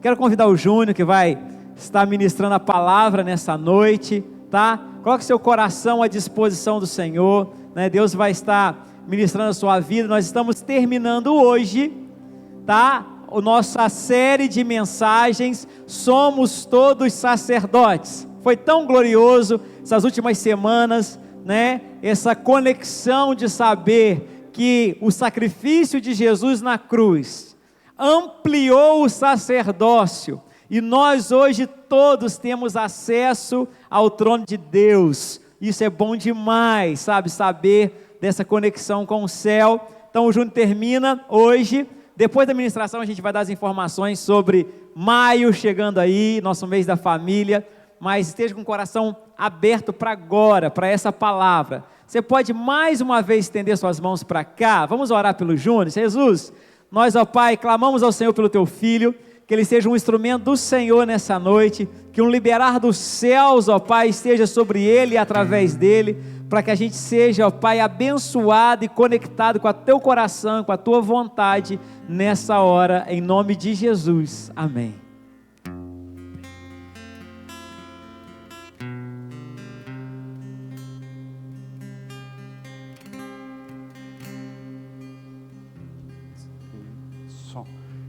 Quero convidar o Júnior, que vai estar ministrando a palavra nessa noite, tá? Coloque seu coração à disposição do Senhor, né? Deus vai estar ministrando a sua vida. Nós estamos terminando hoje, tá? A nossa série de mensagens, Somos Todos Sacerdotes. Foi tão glorioso essas últimas semanas, né? Essa conexão de saber que o sacrifício de Jesus na cruz ampliou o sacerdócio, e nós hoje todos temos acesso ao trono de Deus. Isso é bom demais, saber dessa conexão com o céu. Então o Júnior termina hoje. Depois da ministração a gente vai dar as informações sobre maio chegando aí, nosso mês da família. Mas esteja com o coração aberto para agora, para essa palavra. Você pode mais uma vez estender suas mãos para cá. Vamos orar pelo Júnior. Jesus, nós, ó Pai, clamamos ao Senhor pelo Teu Filho, que ele seja um instrumento do Senhor nessa noite, que um liberar dos céus, ó Pai, esteja sobre ele e através dele, para que a gente seja, ó Pai, abençoado e conectado com o Teu coração, com a Tua vontade, nessa hora, em nome de Jesus, amém.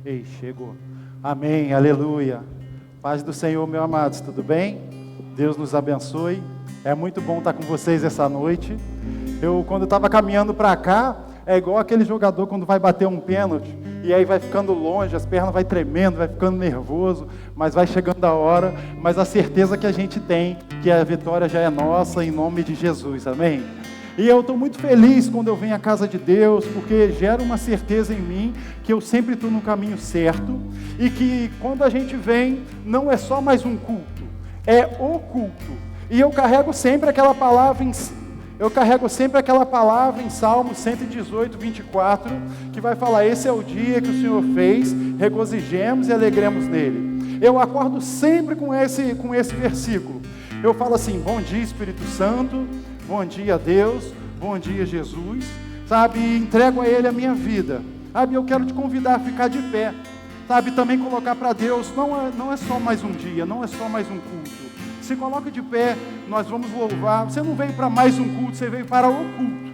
Ei, chegou. Amém, aleluia. Paz do Senhor, meus amados, tudo bem? Deus nos abençoe. É muito bom estar com vocês essa noite. Quando eu estava caminhando para cá, é igual aquele jogador quando vai bater um pênalti, e aí vai ficando longe, as pernas vai tremendo, vai ficando nervoso, mas vai chegando a hora, mas a certeza que a gente tem, que a vitória já é nossa, em nome de Jesus, amém? E eu estou muito feliz quando eu venho à casa de Deus, porque gera uma certeza em mim, que eu sempre estou no caminho certo, e que quando a gente vem, não é só mais um culto, é o culto. E eu carrego sempre aquela palavra em Salmo 118, 24, que vai falar: esse é o dia que o Senhor fez, regozijemos e alegremos nele. Eu acordo sempre com esse versículo. Eu falo assim: bom dia Espírito Santo, bom dia Deus, bom dia Jesus, e entrego a Ele a minha vida, eu quero te convidar a ficar de pé, também colocar para Deus, não é só mais um dia, não é só mais um culto, se coloca de pé, nós vamos louvar. Você não veio para mais um culto, você veio para o culto,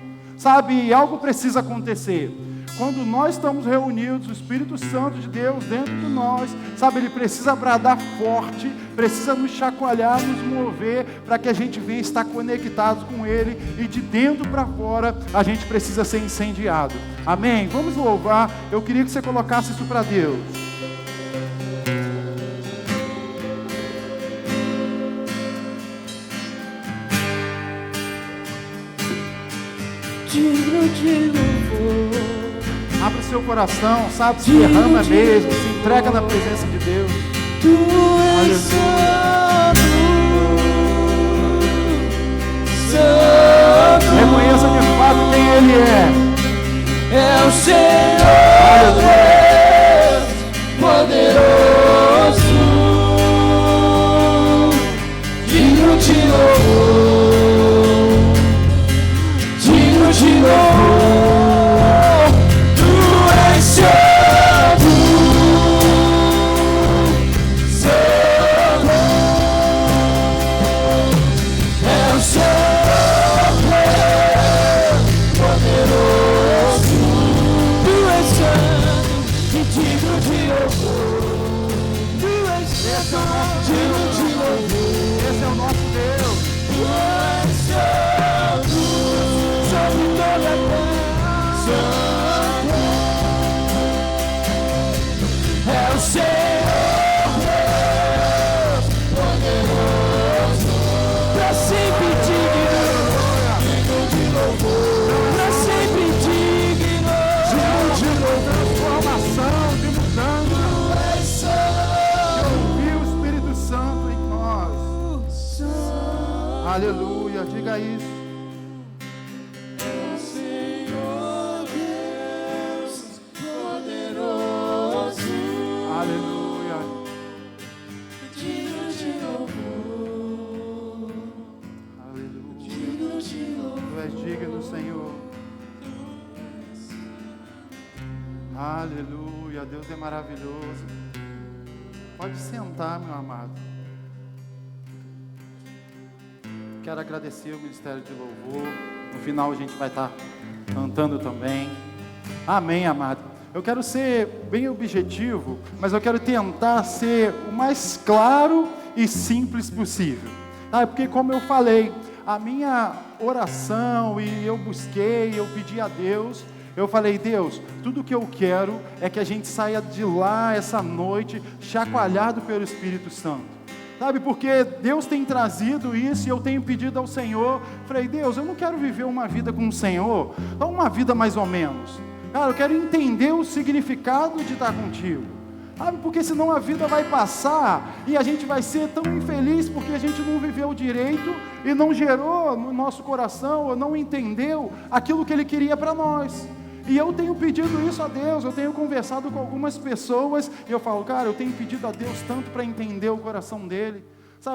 algo precisa acontecer. Quando nós estamos reunidos, o Espírito Santo de Deus dentro de nós, Ele precisa bradar forte, precisa nos chacoalhar, nos mover, para que a gente venha estar conectados com Ele, e de dentro para fora, a gente precisa ser incendiado. Amém? Vamos louvar. Eu queria que você colocasse isso para Deus. Digno de louvor. Abra o seu coração, se derrama mesmo, se entrega na presença de Deus. Tu és santo, santo. Reconheça de fato quem Ele é. É o Senhor Deus poderoso, digno de louvor, digno de louvor. Aleluia, diga isso. Senhor Deus poderoso, aleluia, digno de louvor, aleluia, digno de louvor. Tu és digno, Senhor. Aleluia, Deus é maravilhoso. Pode sentar, meu amado. Quero agradecer o Ministério de Louvor. No final a gente vai estar cantando também. Amém, amado. Eu quero ser bem objetivo, mas eu quero tentar ser o mais claro e simples possível. Porque como eu falei, a minha oração, e eu busquei, eu pedi a Deus, eu falei: Deus, tudo que eu quero é que a gente saia de lá essa noite chacoalhado pelo Espírito Santo. Porque Deus tem trazido isso e eu tenho pedido ao Senhor. Falei: Deus, eu não quero viver uma vida com o Senhor, não uma vida mais ou menos. Cara, eu quero entender o significado de estar contigo. Porque senão a vida vai passar e a gente vai ser tão infeliz porque a gente não viveu direito e não gerou no nosso coração, ou não entendeu aquilo que Ele queria para nós. E eu tenho pedido isso a Deus, eu tenho conversado com algumas pessoas, e eu falo: cara, eu tenho pedido a Deus tanto para entender o coração dEle,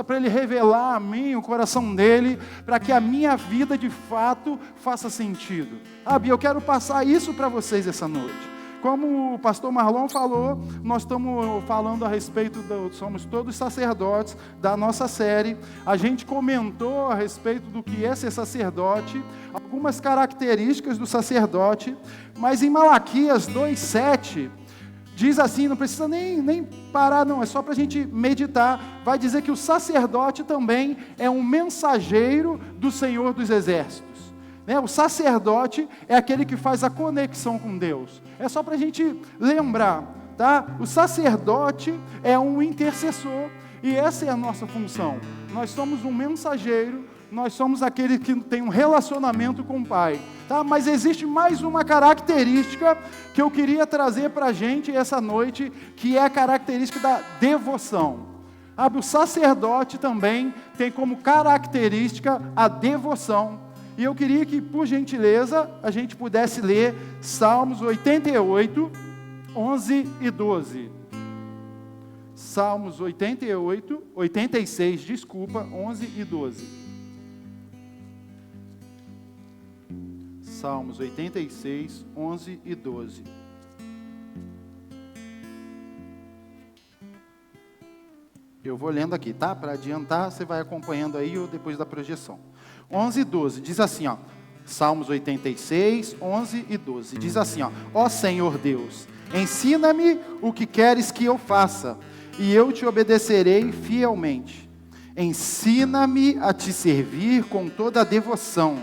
para Ele revelar a mim o coração dEle, para que a minha vida de fato faça sentido. E eu quero passar isso para vocês essa noite. Como o pastor Marlon falou, nós estamos falando a respeito somos todos sacerdotes da nossa série. A gente comentou a respeito do que é ser sacerdote, algumas características do sacerdote, mas em Malaquias 2:7, diz assim, não precisa nem parar não, é só para a gente meditar, vai dizer que o sacerdote também é um mensageiro do Senhor dos Exércitos. O sacerdote é aquele que faz a conexão com Deus. É só para a gente lembrar, O sacerdote é um intercessor, e essa é a nossa função. Nós somos um mensageiro, nós somos aquele que tem um relacionamento com o Pai, Mas existe mais uma característica que eu queria trazer para a gente essa noite, que é a característica da devoção. O sacerdote também tem como característica a devoção. E eu queria que, por gentileza, a gente pudesse ler Salmos 88, 11 e 12. Salmos 86, 11 e 12. Salmos 86, 11 e 12. Eu vou lendo aqui, Para adiantar, você vai acompanhando aí ou depois da projeção. 11 e 12, diz assim, Salmos 86, 11 e 12, diz assim, ó Senhor Deus, ensina-me o que queres que eu faça, e eu te obedecerei fielmente. Ensina-me a te servir com toda a devoção.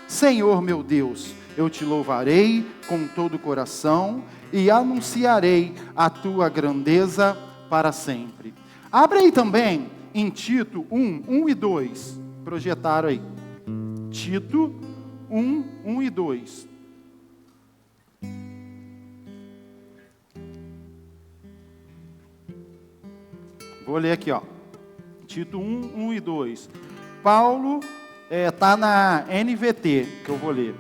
Senhor meu Deus, eu te louvarei com todo o coração, e anunciarei a tua grandeza para sempre. Abre aí também em Tito 1 e 2, projetaram aí. Tito 1 e 2. Vou ler aqui, Tito 1 e 2. Paulo está na NVT, que eu vou ler.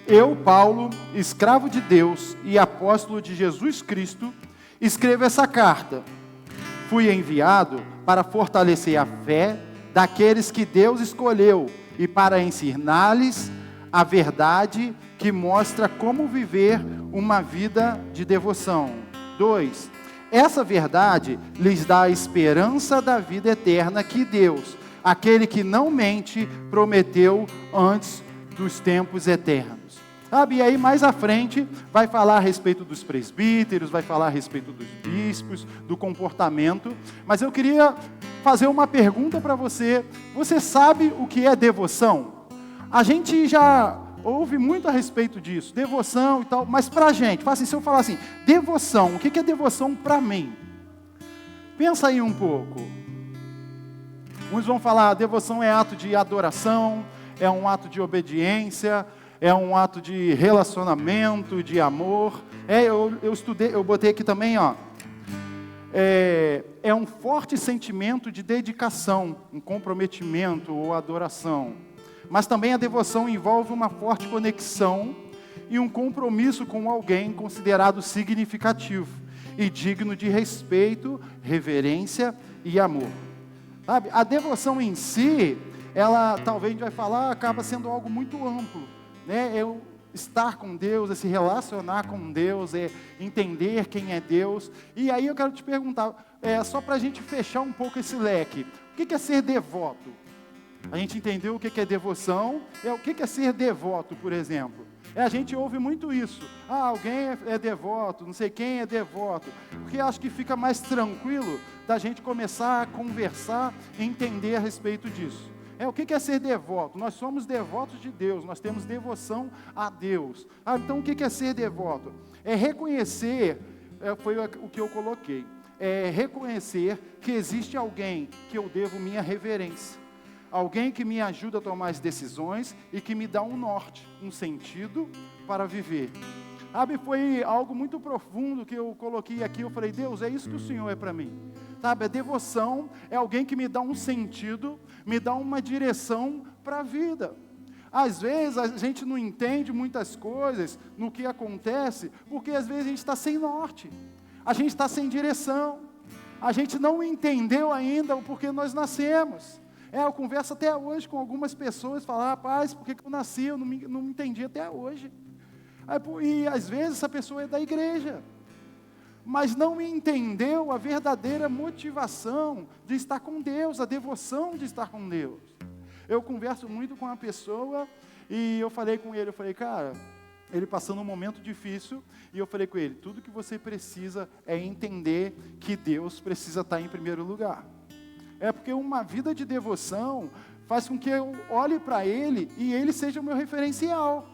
Eu, Paulo, escravo de Deus e apóstolo de Jesus Cristo, escrevo essa carta. Fui enviado para fortalecer a fé daqueles que Deus escolheu e para ensinar-lhes a verdade que mostra como viver uma vida de devoção. 2. Essa verdade lhes dá a esperança da vida eterna que Deus, aquele que não mente, prometeu antes dos tempos eternos. E aí mais à frente vai falar a respeito dos presbíteros, vai falar a respeito dos bispos, do comportamento, mas eu queria fazer uma pergunta para você. Você sabe o que é devoção? A gente já ouve muito a respeito disso, devoção e tal, mas para a gente, se eu falar assim, devoção, o que é devoção para mim? Pensa aí um pouco. Uns vão falar, devoção é ato de adoração, é um ato de obediência, é um ato de relacionamento, de amor. Eu estudei, eu botei aqui também, é um forte sentimento de dedicação, um comprometimento ou adoração. Mas também a devoção envolve uma forte conexão e um compromisso com alguém considerado significativo e digno de respeito, reverência e amor. A devoção em si, ela, talvez a gente vai falar, acaba sendo algo muito amplo. estar com Deus, é se relacionar com Deus, é entender quem é Deus. E aí eu quero te perguntar, só para a gente fechar um pouco esse leque, o que é ser devoto? A gente entendeu o que é devoção, o que é ser devoto, por exemplo. A gente ouve muito isso, alguém é devoto, não sei quem é devoto, porque acho que fica mais tranquilo da gente começar a conversar e entender a respeito disso. O que é ser devoto? Nós somos devotos de Deus, nós temos devoção a Deus. Então o que é ser devoto? É reconhecer, foi o que eu coloquei, é reconhecer que existe alguém que eu devo minha reverência. Alguém que me ajuda a tomar as decisões e que me dá um norte, um sentido para viver. Sabe, foi algo muito profundo que eu coloquei aqui. Eu falei, Deus, é isso que o Senhor é para mim. Sabe, a devoção é alguém que me dá um sentido, me dá uma direção para a vida. Às vezes a gente não entende muitas coisas no que acontece, porque às vezes a gente está sem norte, a gente está sem direção, a gente não entendeu ainda o porquê nós nascemos. Eu converso até hoje com algumas pessoas, falo, rapaz, por que eu nasci? Eu não me entendi até hoje. E às vezes essa pessoa é da igreja, mas não me entendeu a verdadeira motivação de estar com Deus, a devoção de estar com Deus. Eu converso muito com uma pessoa e eu falei com ele, cara, ele passando um momento difícil, e eu falei com ele, tudo que você precisa é entender que Deus precisa estar em primeiro lugar. Porque uma vida de devoção faz com que eu olhe para Ele e Ele seja o meu referencial.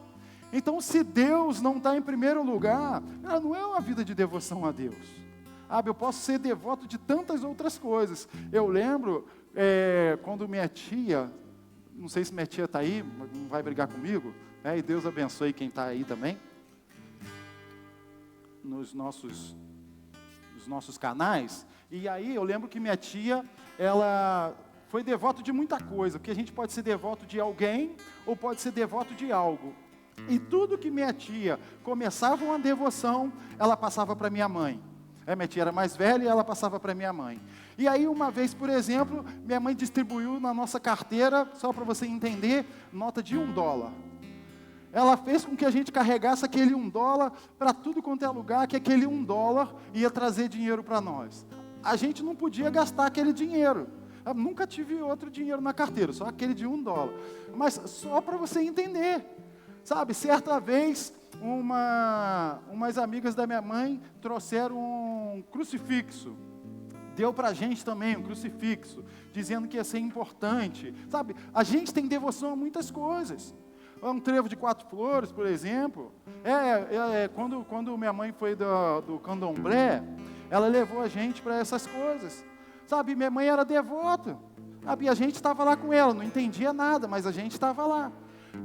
Então, se Deus não está em primeiro lugar, não é uma vida de devoção a Deus. Eu posso ser devoto de tantas outras coisas. Eu lembro, quando minha tia, não sei se minha tia está aí, não vai brigar comigo, e Deus abençoe quem está aí também, nos nossos canais. E aí eu lembro que minha tia, ela foi devota de muita coisa, porque a gente pode ser devoto de alguém ou pode ser devoto de algo. E tudo que minha tia começava uma devoção, ela passava para minha mãe. Minha tia era mais velha e ela passava para minha mãe. E aí uma vez, por exemplo, minha mãe distribuiu na nossa carteira, só para você entender, nota de $1. Ela fez com que a gente carregasse aquele $1 para tudo quanto é lugar, que aquele $1 ia trazer dinheiro para nós. A gente não podia gastar aquele dinheiro. Eu nunca tive outro dinheiro na carteira, só aquele de $1. Mas só para você entender. Sabe, certa vez, umas amigas da minha mãe trouxeram um crucifixo. Deu para a gente também um crucifixo, dizendo que ia ser importante. Sabe, a gente tem devoção a muitas coisas. Um trevo de 4 flores, por exemplo. Quando minha mãe foi do candomblé, ela levou a gente para essas coisas. Sabe, minha mãe era devota. Sabe, e a gente estava lá com ela, não entendia nada, mas a gente estava lá.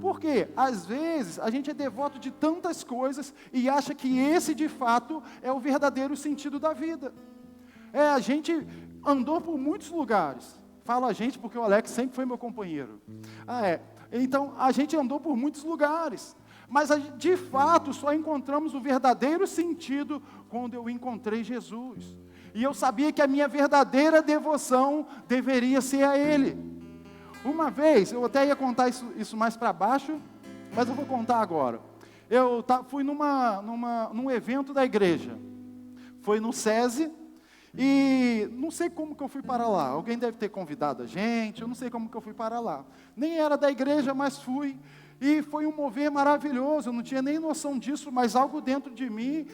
Por quê? Às vezes a gente é devoto de tantas coisas e acha que esse de fato é o verdadeiro sentido da vida. A gente andou por muitos lugares. Falo a gente porque o Alex sempre foi meu companheiro. Então, a gente andou por muitos lugares, mas de fato só encontramos o verdadeiro sentido quando eu encontrei Jesus. E eu sabia que a minha verdadeira devoção deveria ser a Ele. Uma vez, eu até ia contar isso mais para baixo, mas eu vou contar agora. Eu fui num evento da igreja, foi no SESI, e não sei como que eu fui para lá. Alguém deve ter convidado a gente, eu não sei como que eu fui para lá. Nem era da igreja, mas fui. E foi um mover maravilhoso, eu não tinha nem noção disso, mas algo dentro de mim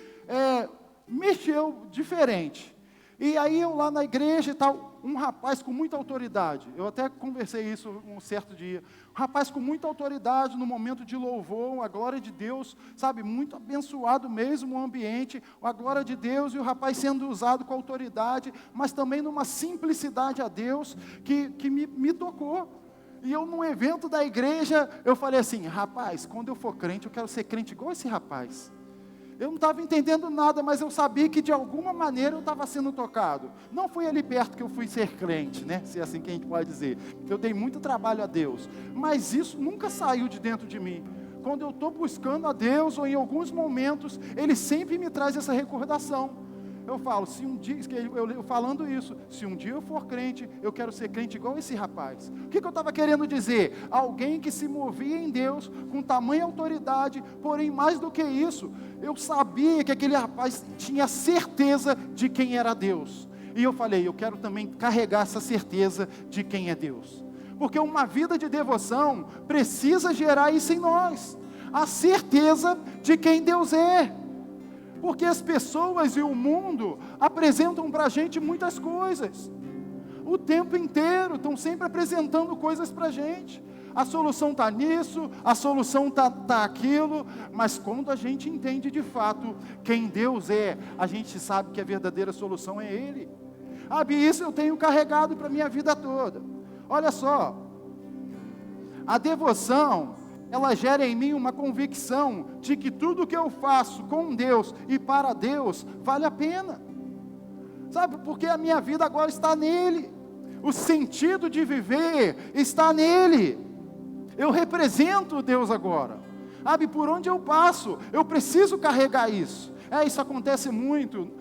mexeu diferente. E aí eu lá na igreja e tal, um rapaz com muita autoridade, eu até conversei isso um certo dia, um rapaz com muita autoridade no momento de louvor, a glória de Deus, sabe, muito abençoado mesmo o ambiente, a glória de Deus e o rapaz sendo usado com autoridade, mas também numa simplicidade a Deus que me tocou. E eu num evento da igreja, eu falei assim, rapaz, quando eu for crente, eu quero ser crente igual esse rapaz. Eu não estava entendendo nada, mas eu sabia que de alguma maneira eu estava sendo tocado. Não foi ali perto que eu fui ser crente, né? Se é assim que a gente pode dizer. Eu dei muito trabalho a Deus, mas isso nunca saiu de dentro de mim. Quando eu estou buscando a Deus, ou em alguns momentos, Ele sempre me traz essa recordação. eu falo, se um dia, eu falando isso, se um dia eu for crente, eu quero ser crente igual esse rapaz. O que eu estava querendo dizer? Alguém que se movia em Deus, com tamanha autoridade, porém mais do que isso, eu sabia que aquele rapaz tinha certeza de quem era Deus. E eu falei, eu quero também carregar essa certeza de quem é Deus. Porque uma vida de devoção precisa gerar isso em nós. A certeza de quem Deus é. Porque as pessoas e o mundo apresentam para a gente muitas coisas. O tempo inteiro estão sempre apresentando coisas para a gente. A solução está nisso, a solução está aquilo. Mas quando a gente entende de fato quem Deus é, a gente sabe que a verdadeira solução é Ele. E isso eu tenho carregado para a minha vida toda. Olha só, a devoção, ela gera em mim uma convicção de que tudo que eu faço com Deus e para Deus vale a pena. Sabe, porque a minha vida agora está nele. O sentido de viver está nele. Eu represento Deus agora. Sabe, por onde eu passo, eu preciso carregar isso. Isso acontece muito,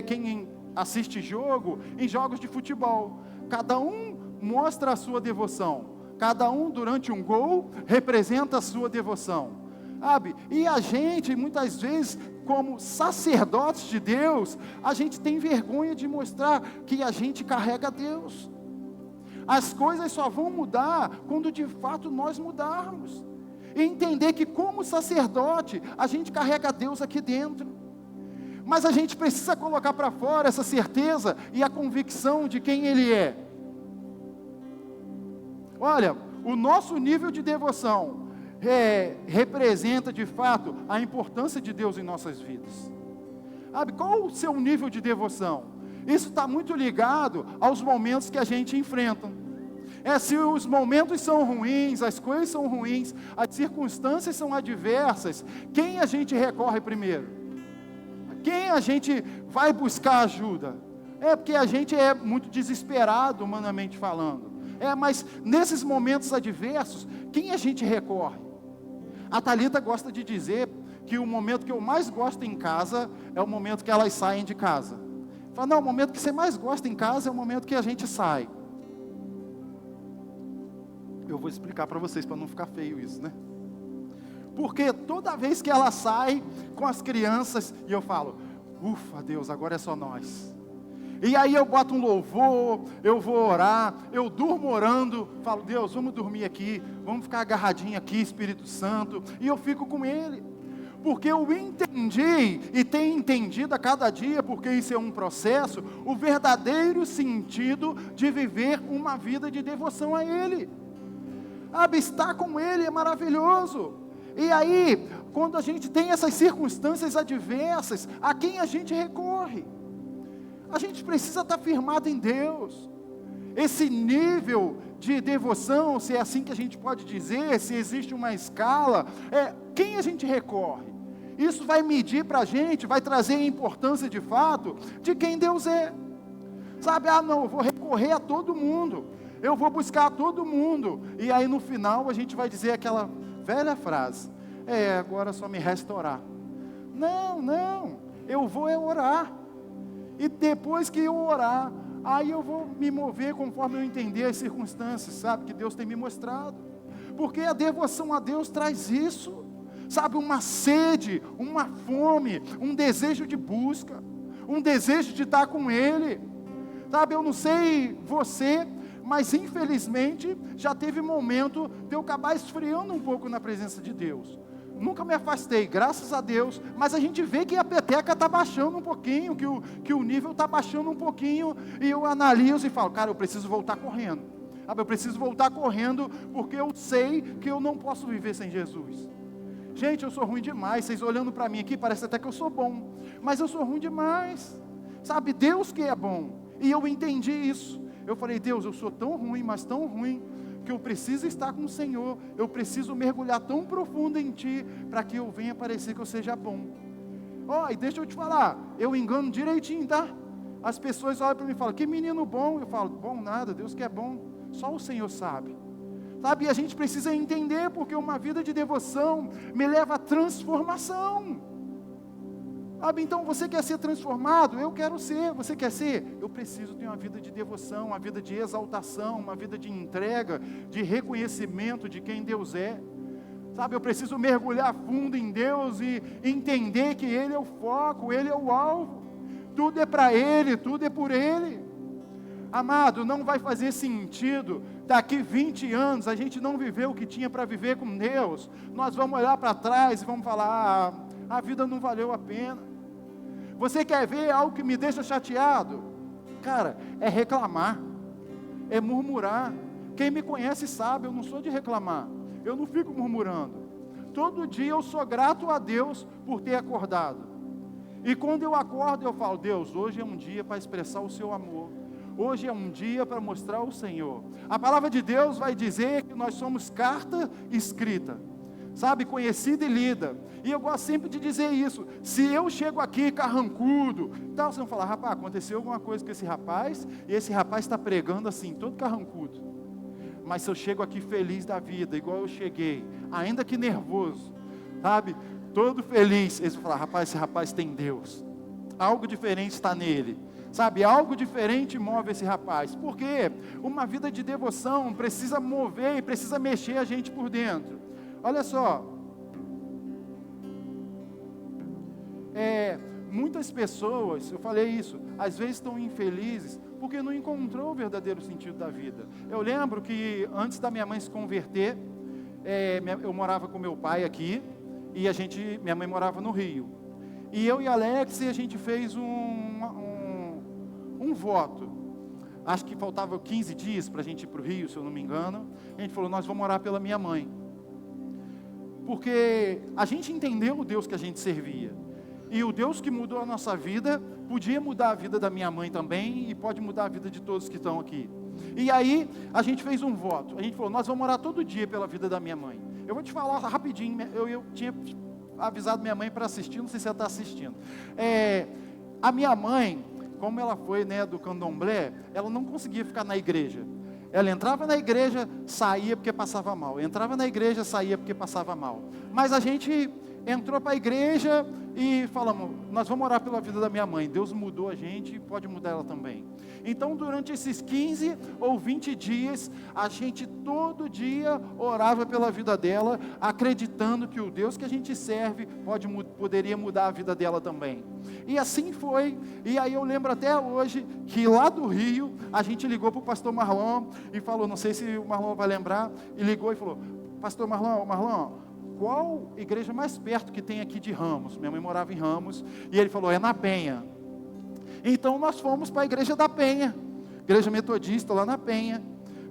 quem assiste jogo, em jogos de futebol. Cada um mostra a sua devoção. Cada um, durante um gol, representa a sua devoção. Sabe? E a gente, muitas vezes, como sacerdotes de Deus, a gente tem vergonha de mostrar que a gente carrega Deus. As coisas só vão mudar quando de fato nós mudarmos. E entender que como sacerdote, a gente carrega Deus aqui dentro. Mas a gente precisa colocar para fora essa certeza e a convicção de quem Ele é. Olha, o nosso nível de devoção representa de fato a importância de Deus em nossas vidas. Sabe, qual o seu nível de devoção? Isso está muito ligado aos momentos que a gente enfrenta. Se os momentos são ruins, as coisas são ruins, as circunstâncias são adversas, quem a gente recorre primeiro? Quem a gente vai buscar ajuda? Porque a gente é muito desesperado, humanamente falando. Mas nesses momentos adversos, quem a gente recorre? A Thalita gosta de dizer que o momento que eu mais gosto em casa é o momento que elas saem de casa. Fala, não, o momento que você mais gosta em casa é o momento que a gente sai. Eu vou explicar para vocês, para não ficar feio isso, né? Porque toda vez que ela sai com as crianças, e eu falo, ufa, Deus, agora é só nós. E aí eu boto um louvor, eu vou orar, eu durmo orando, falo, Deus, vamos dormir aqui, vamos ficar agarradinho aqui, Espírito Santo, e eu fico com Ele, porque eu entendi, e tenho entendido a cada dia, porque isso é um processo, o verdadeiro sentido de viver uma vida de devoção a Ele. Estar com Ele é maravilhoso. E aí, quando a gente tem essas circunstâncias adversas, a quem a gente recorre? A gente precisa estar firmado em Deus. Esse nível de devoção, se é assim que a gente pode dizer, se existe uma escala, quem a gente recorre? Isso vai medir para a gente, vai trazer a importância de fato de quem Deus é. Sabe, não, eu vou recorrer a todo mundo, eu vou buscar a todo mundo, e aí no final a gente vai dizer aquela velha frase, agora só me resta orar. Não, eu vou orar. E depois que eu orar, aí eu vou me mover conforme eu entender as circunstâncias, sabe, que Deus tem me mostrado. Porque a devoção a Deus traz isso, sabe, uma sede, uma fome, um desejo de busca, um desejo de estar com Ele. Sabe, eu não sei você, mas infelizmente já teve momento de eu acabar esfriando um pouco na presença de Deus. Nunca me afastei, graças a Deus, mas a gente vê que a peteca está baixando um pouquinho, que o nível está baixando um pouquinho, e eu analiso e falo, cara, eu preciso voltar correndo. Eu preciso voltar correndo, porque eu sei que eu não posso viver sem Jesus. Gente, eu sou ruim demais, vocês olhando para mim aqui, parece até que eu sou bom, mas eu sou ruim demais. Sabe, Deus que é bom, e eu entendi isso. Eu falei, Deus, eu sou tão ruim, mas tão ruim, que eu preciso estar com o Senhor, eu preciso mergulhar tão profundo em Ti, para que eu venha parecer que eu seja bom. E deixa eu te falar, eu engano direitinho, tá? As pessoas olham para mim e falam, que menino bom. Eu falo, bom nada, Deus que é bom, só o Senhor sabe. Sabe, e a gente precisa entender, porque uma vida de devoção me leva à transformação. Sabe, então você quer ser transformado? Eu quero ser. Você quer ser? Eu preciso ter uma vida de devoção, uma vida de exaltação, uma vida de entrega, de reconhecimento de quem Deus é. Sabe, eu preciso mergulhar fundo em Deus e entender que Ele é o foco, Ele é o alvo. Tudo é para Ele, tudo é por Ele. Amado, não vai fazer sentido daqui 20 anos a gente não viver o que tinha para viver com Deus. Nós vamos olhar para trás e vamos falar, a vida não valeu a pena. Você quer ver algo que me deixa chateado? Cara, é reclamar, é murmurar. Quem me conhece sabe, eu não sou de reclamar, eu não fico murmurando. Todo dia eu sou grato a Deus por ter acordado. E quando eu acordo eu falo, Deus, hoje é um dia para expressar o seu amor. Hoje é um dia para mostrar o Senhor. A palavra de Deus vai dizer que nós somos carta escrita, sabe, conhecida e lida. E eu gosto sempre de dizer isso. Se eu chego aqui carrancudo, então vocês vão falar, rapaz, aconteceu alguma coisa com esse rapaz, e esse rapaz está pregando assim, todo carrancudo. Mas se eu chego aqui feliz da vida, igual eu cheguei, ainda que nervoso, sabe, todo feliz, eles vão falar, rapaz, esse rapaz tem Deus. Algo diferente está nele. Sabe, algo diferente move esse rapaz. Porque uma vida de devoção precisa mover e precisa mexer a gente por dentro. Olha só. Muitas pessoas, eu falei isso, às vezes estão infelizes porque não encontrou o verdadeiro sentido da vida. Eu lembro que antes da minha mãe se converter, eu morava com meu pai aqui e minha mãe morava no Rio. E eu e Alex, a gente fez um voto. Acho que faltava 15 dias para a gente ir para o Rio, se eu não me engano. A gente falou, nós vamos orar pela minha mãe. Porque a gente entendeu o Deus que a gente servia. E o Deus que mudou a nossa vida, podia mudar a vida da minha mãe também, e pode mudar a vida de todos que estão aqui. E aí, a gente fez um voto. A gente falou, nós vamos orar todo dia pela vida da minha mãe. Eu vou te falar rapidinho, eu tinha avisado minha mãe para assistir, não sei se ela está assistindo. A minha mãe, como ela foi, do candomblé, ela não conseguia ficar na igreja. Ela entrava na igreja, saía porque passava mal. Entrava na igreja, saía porque passava mal. Mas a gente entrou para a igreja e falamos, nós vamos orar pela vida da minha mãe. Deus mudou a gente e pode mudar ela também. Então, durante esses 15 ou 20 dias, a gente todo dia orava pela vida dela, acreditando que o Deus que a gente serve poderia mudar a vida dela também. E assim foi. E aí eu lembro até hoje que lá do Rio, a gente ligou para o pastor Marlon e falou, não sei se o Marlon vai lembrar, e ligou e falou, pastor Marlon, qual igreja mais perto que tem aqui de Ramos? Minha mãe morava em Ramos, e ele falou, é na Penha. Então nós fomos para a igreja da Penha, igreja metodista lá na Penha.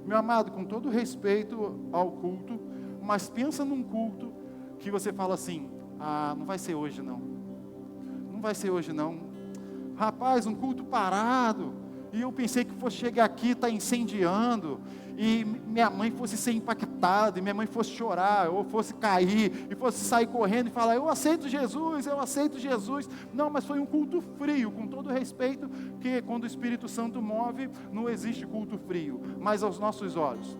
Meu amado, com todo respeito ao culto, mas pensa num culto que você fala assim, não vai ser hoje não. Não vai ser hoje não. Rapaz, um culto parado, e eu pensei que fosse chegar aqui, está incendiando, e minha mãe fosse ser impactada, e minha mãe fosse chorar, ou fosse cair, e fosse sair correndo e falar, eu aceito Jesus. Não, mas foi um culto frio, com todo respeito, que quando o Espírito Santo move, não existe culto frio, mas aos nossos olhos.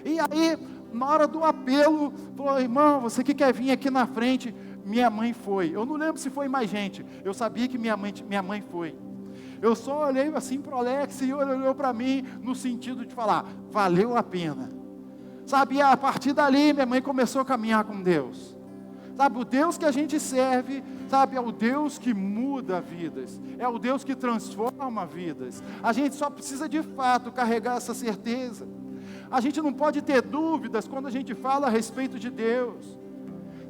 E aí, na hora do apelo, falou, irmão, você que quer vir aqui na frente? Minha mãe foi. Eu não lembro se foi mais gente, eu sabia que minha mãe foi. Eu só olhei assim para o Alex e ele olhou para mim no sentido de falar, valeu a pena. Sabe, e a partir dali minha mãe começou a caminhar com Deus. Sabe, o Deus que a gente serve, sabe, é o Deus que muda vidas. É o Deus que transforma vidas. A gente só precisa de fato carregar essa certeza. A gente não pode ter dúvidas quando a gente fala a respeito de Deus.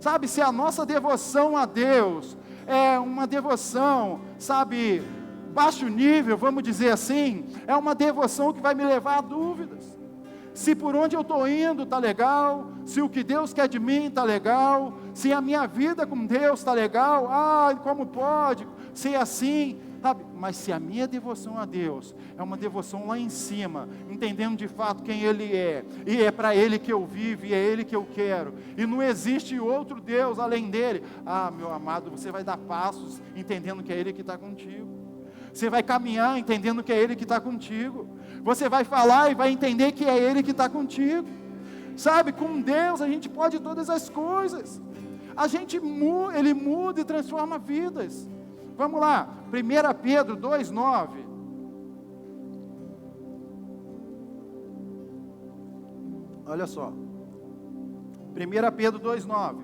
Sabe, se a nossa devoção a Deus é uma devoção, sabe, baixo nível, vamos dizer assim, é uma devoção que vai me levar a dúvidas. Se por onde eu estou indo está legal, se o que Deus quer de mim está legal, se a minha vida com Deus está legal, como pode ser assim, sabe? Mas se a minha devoção a Deus é uma devoção lá em cima, entendendo de fato quem Ele é, e é para Ele que eu vivo, e é Ele que eu quero, e não existe outro Deus além dEle, meu amado, você vai dar passos entendendo que é Ele que está contigo. Você vai caminhar entendendo que é Ele que está contigo. Você vai falar e vai entender que é Ele que está contigo. Sabe, com Deus a gente pode todas as coisas. Ele muda e transforma vidas. Vamos lá, 1 Pedro 2,9. Olha só, 1 Pedro 2,9.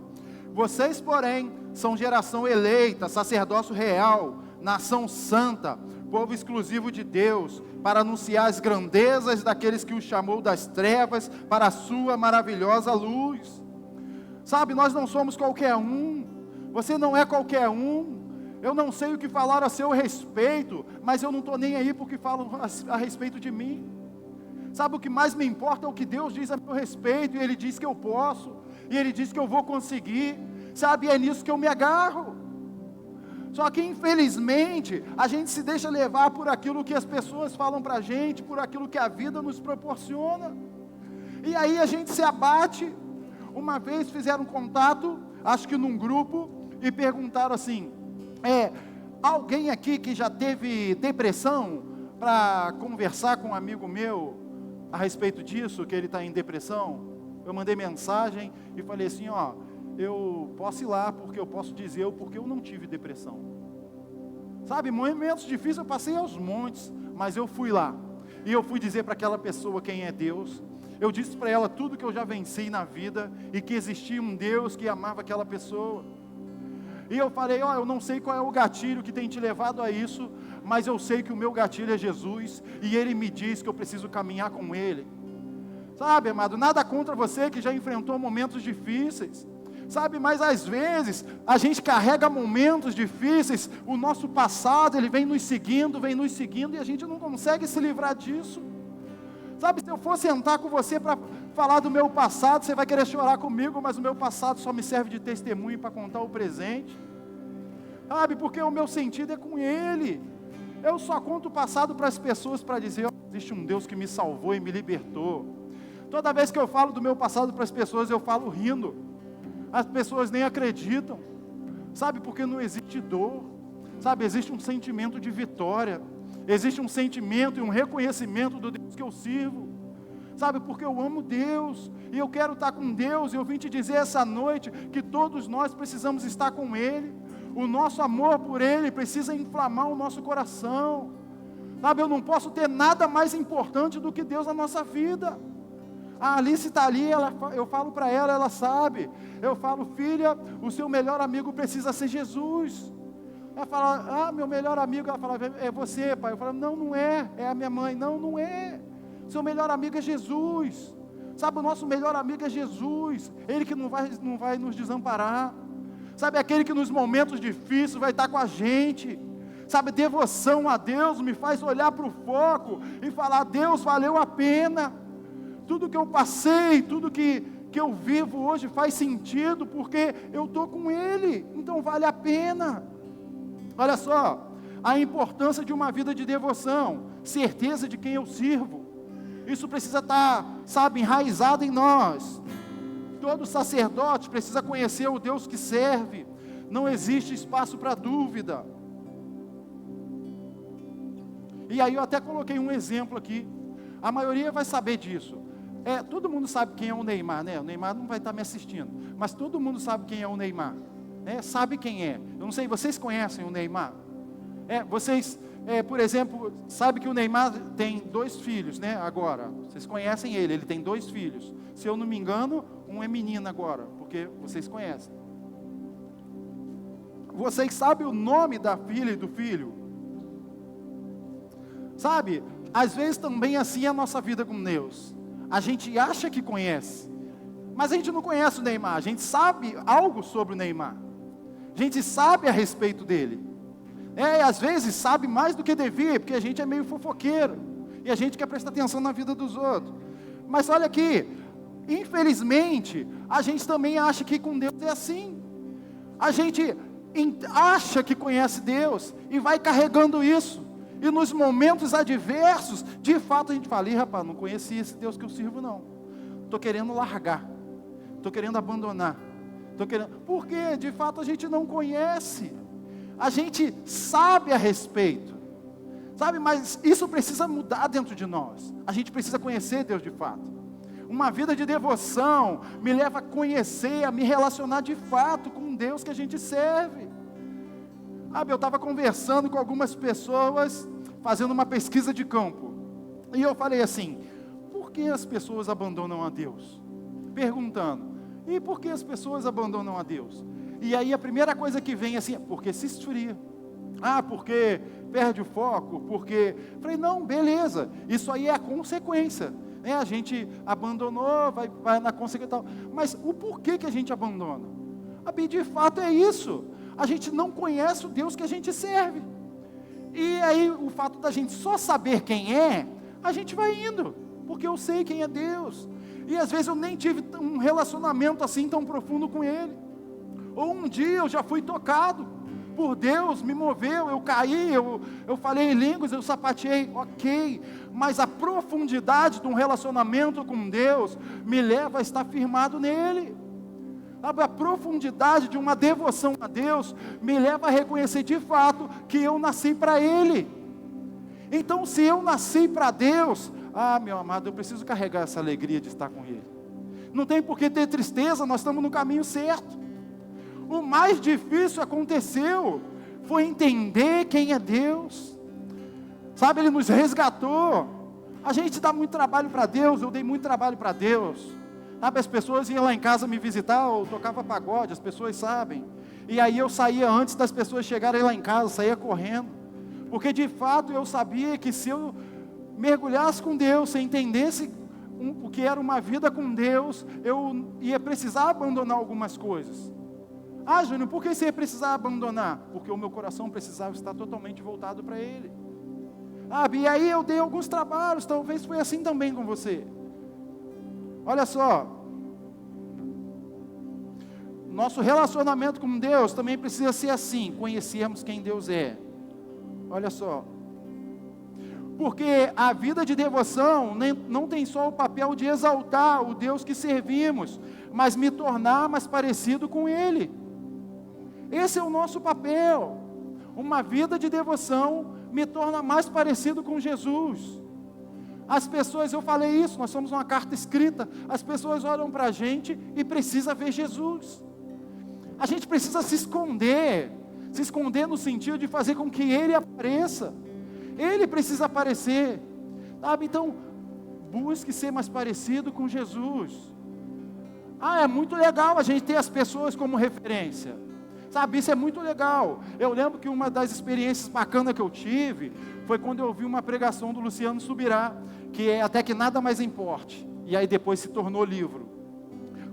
Vocês, porém, são geração eleita, sacerdócio real, nação santa, povo exclusivo de Deus, para anunciar as grandezas daqueles que o chamou das trevas para a sua maravilhosa luz. Sabe, nós não somos qualquer um, você não é qualquer um. Eu não sei o que falar a seu respeito, mas eu não estou nem aí porque falam a respeito de mim. Sabe, o que mais me importa é o que Deus diz a meu respeito, e Ele diz que eu posso, e Ele diz que eu vou conseguir, sabe, é nisso que eu me agarro. Só que infelizmente, a gente se deixa levar por aquilo que as pessoas falam para a gente, por aquilo que a vida nos proporciona, e aí a gente se abate. Uma vez fizeram contato, acho que num grupo, e perguntaram assim, alguém aqui que já teve depressão, para conversar com um amigo meu, a respeito disso, que ele está em depressão? Eu mandei mensagem e falei assim, eu posso ir lá, porque eu posso dizer porque eu não tive depressão. Sabe, momentos difíceis eu passei aos montes, mas eu fui lá, e eu fui dizer para aquela pessoa quem é Deus. Eu disse para ela tudo que eu já venci na vida, e que existia um Deus que amava aquela pessoa. E eu falei, eu não sei qual é o gatilho que tem te levado a isso, mas eu sei que o meu gatilho é Jesus, e Ele me diz que eu preciso caminhar com Ele. Sabe, amado, nada contra você que já enfrentou momentos difíceis, sabe, mas às vezes, a gente carrega momentos difíceis, o nosso passado, ele vem nos seguindo, e a gente não consegue se livrar disso. Sabe, se eu for sentar com você para falar do meu passado, você vai querer chorar comigo, mas o meu passado só me serve de testemunho para contar o presente. Sabe, porque o meu sentido é com Ele. Eu só conto o passado para as pessoas para dizer, existe um Deus que me salvou e me libertou. Toda vez que eu falo do meu passado para as pessoas, eu falo rindo. As pessoas nem acreditam. Sabe, porque não existe dor. Sabe, existe um sentimento de vitória. Existe um sentimento e um reconhecimento do Deus que eu sirvo. Sabe, porque eu amo Deus, e eu quero estar com Deus, e eu vim te dizer essa noite, que todos nós precisamos estar com Ele. O nosso amor por Ele precisa inflamar o nosso coração. Sabe, eu não posso ter nada mais importante do que Deus na nossa vida. A Alice está ali, eu falo para ela, ela sabe. Eu falo, filha, o seu melhor amigo precisa ser Jesus. Ela fala, meu melhor amigo, ela fala, é você, pai. Eu falo, não é a minha mãe. Não é, seu melhor amigo é Jesus. Sabe, o nosso melhor amigo é Jesus. Ele que não vai nos desamparar. Sabe, aquele que nos momentos difíceis vai estar com a gente. Sabe, devoção a Deus me faz olhar para o foco e falar, Deus, valeu a pena. Tudo que eu passei, tudo que eu vivo hoje faz sentido, porque eu estou com Ele, então vale a pena. Olha só, a importância de uma vida de devoção, certeza de quem eu sirvo. Isso precisa estar, sabe, enraizado em nós. Todo sacerdote precisa conhecer o Deus que serve. Não existe espaço para dúvida. E aí eu até coloquei um exemplo aqui. A maioria vai saber disso. Todo mundo sabe quem é o Neymar, né? O Neymar não vai estar me assistindo, mas todo mundo sabe quem é o Neymar, né? Sabe quem é? Eu não sei, vocês conhecem o Neymar? Vocês, por exemplo, sabe que o Neymar tem 2 filhos, né? Agora, vocês conhecem ele tem 2 filhos. Se eu não me engano, um é menina agora, porque vocês conhecem. Vocês sabem o nome da filha e do filho? Sabe, às vezes também assim é a nossa vida com Deus. A gente acha que conhece, mas a gente não conhece o Neymar. A gente sabe algo sobre o Neymar. A gente sabe a respeito dele. Às vezes sabe mais do que devia, porque a gente é meio fofoqueiro, e a gente quer prestar atenção na vida dos outros. Mas olha aqui, infelizmente, a gente também acha que com Deus é assim. A gente acha que conhece Deus, e vai carregando isso. E nos momentos adversos, de fato a gente fala, rapaz, não conheci esse Deus que eu sirvo não. Estou querendo largar, estou querendo abandonar. Porque de fato a gente não conhece. A gente sabe a respeito. Sabe, mas isso precisa mudar dentro de nós. A gente precisa conhecer Deus de fato. Uma vida de devoção me leva a conhecer, a me relacionar de fato com Deus que a gente serve. Eu estava conversando com algumas pessoas, fazendo uma pesquisa de campo. E eu falei assim, por que as pessoas abandonam a Deus? Perguntando, e por que as pessoas abandonam a Deus? E aí a primeira coisa que vem assim, porque se esfria. Porque perde o foco, porque... Falei, não, beleza, isso aí é a consequência. Né? A gente abandonou, vai na consequência e tal. Mas o porquê que a gente abandona? De fato é isso. A gente não conhece o Deus que a gente serve. E aí o fato da gente só saber quem é, a gente vai indo, porque eu sei quem é Deus. E às vezes eu nem tive um relacionamento assim tão profundo com Ele. Ou um dia eu já fui tocado por Deus, me moveu, eu caí, eu falei em línguas, eu sapateei, ok. Mas a profundidade de um relacionamento com Deus me leva a estar firmado nele. A profundidade de uma devoção a Deus me leva a reconhecer de fato que eu nasci para Ele. Então, se eu nasci para Deus, meu amado, eu preciso carregar essa alegria de estar com Ele. Não tem por que ter tristeza, nós estamos no caminho certo. O mais difícil aconteceu, foi entender quem é Deus. Ele nos resgatou. A gente dá muito trabalho para Deus, eu dei muito trabalho para Deus. As pessoas iam lá em casa me visitar, eu tocava pagode, as pessoas sabem. E aí eu saía antes das pessoas chegarem lá em casa, saía correndo. Porque de fato eu sabia que se eu mergulhasse com Deus, se eu entendesse o que era uma vida com Deus, eu ia precisar abandonar algumas coisas. Júnior, por que você ia precisar abandonar? Porque o meu coração precisava estar totalmente voltado para Ele. E aí eu dei alguns trabalhos, talvez foi assim também com você. Olha só, nosso relacionamento com Deus também precisa ser assim, conhecermos quem Deus é. Olha só, porque a vida de devoção não tem só o papel de exaltar o Deus que servimos, mas me tornar mais parecido com Ele. Esse é o nosso papel. Uma vida de devoção me torna mais parecido com Jesus. As pessoas, eu falei isso, nós somos uma carta escrita, as pessoas olham para a gente e precisam ver Jesus. A gente precisa se esconder no sentido de fazer com que Ele apareça. Ele precisa aparecer, Então, busque ser mais parecido com Jesus. É muito legal a gente ter as pessoas como referência. Isso é muito legal. Eu lembro que uma das experiências bacanas que eu tive foi quando eu ouvi uma pregação do Luciano Subirá, que é Até que Nada Mais Importe, e aí depois se tornou livro.